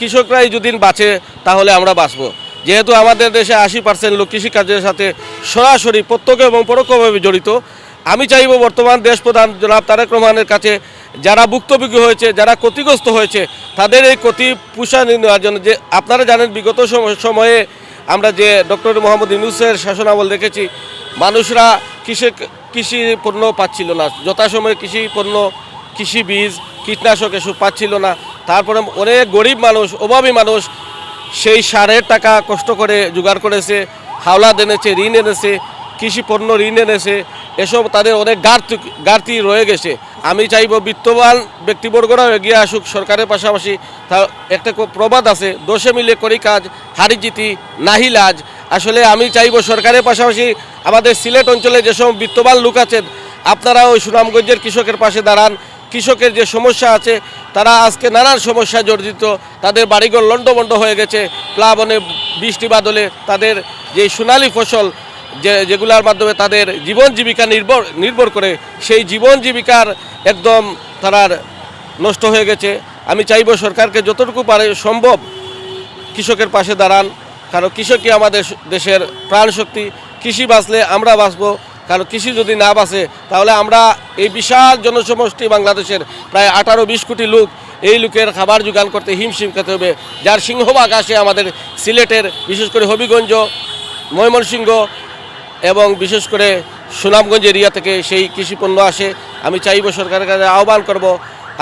কৃষকরাই যদি বাঁচে তাহলে আমরা বাঁচব। যেহেতু আমাদের দেশে 80% লোক কৃষিকাজের সাথে সরাসরি প্রত্যক্ষ এবং পরোক্ষভাবে জড়িত। আমি চাইব বর্তমান দেশ প্রধান জনাব তারেক রহমানের কাছে যারা ভুক্তভোগী হয়েছে, যারা ক্ষতিগ্রস্ত হয়েছে, তাদের এই ক্ষতি পুষায় নেওয়ার জন্য, যে আপনারা জানেন বিগত সময়ে আমরা যে ডক্টর মোহাম্মদ ইউনূসের শাসনামল দেখেছি, মানুষরা কৃষি পণ্য পাচ্ছিল না, যথাসময়ে কৃষি পণ্য, কৃষি বীজ, কীটনাশক এসব পাচ্ছিল না। তারপরে অনেক গরিব মানুষ, অভাবী মানুষ সেই সারের টাকা কষ্ট করে জোগাড় করেছে, হাওলাত এনেছে, ঋণ এনেছে, কৃষি পণ্য ঋণ এনেছে, এসব তাদের অনেক ঘাটতি রয়ে গেছে। আমি চাইব বিত্তবান ব্যক্তিবর্গরা এগিয়ে আসুক সরকারের পাশাপাশি। তা একটা প্রবাদ আছে, দোষে মিলে করি কাজ, হারি জিতি নাহি লাজ। আসলে আমি চাইব সরকারের পাশাপাশি আমাদের সিলেট অঞ্চলে যেসব বিত্তবান লোক আছেন, আপনারা ওই সুনামগঞ্জের কৃষকের পাশে দাঁড়ান। কৃষকের যে সমস্যা আছে, তারা আজকে নানান সমস্যায় জর্জরিত, তাদের বাড়িঘর লণ্ডভণ্ড হয়ে গেছে প্লাবনে, বৃষ্টি বাদলে তাদের যে সোনালী ফসল যেগুলোর মাধ্যমে তাদের জীবন জীবিকা নির্ভর করে, সেই জীবন জীবিকার একদম তারার নষ্ট হয়ে গেছে। আমি চাইব সরকারকে যতটুকু পারে সম্ভব কৃষকের পাশে দাঁড়ান, কারণ কৃষকই আমাদের দেশের প্রাণ শক্তি। কৃষি বাঁচলে আমরা বাঁচব, কারণ কৃষি যদি না বাঁচে তাহলে আমরা এই বিশাল জনসমষ্টি বাংলাদেশের প্রায় 18-20 কোটি লোক, এই লোকের খাবার যোগান করতে হিমশিম খেতে হবে, যার সিংহভাগ আসে আমাদের সিলেটের, বিশেষ করে হবিগঞ্জ, ময়মনসিংহ এবং বিশেষ করে সুনামগঞ্জ এরিয়া থেকে সেই কৃষিপণ্য আসে। আমি চাইব সরকারের কাছে আহ্বান করব,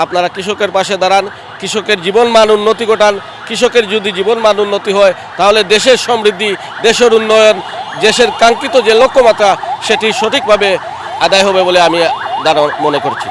আপনারা কৃষকের পাশে দাঁড়ান, কৃষকের জীবনমান উন্নতি ঘটান। কৃষকের যদি জীবনমান উন্নতি হয় তাহলে দেশের সমৃদ্ধি, দেশের উন্নয়ন, দেশের কাঙ্ক্ষিত যে লক্ষ্যমাত্রা সেটি সঠিকভাবে আদায় হবে বলে আমি মনে করছি।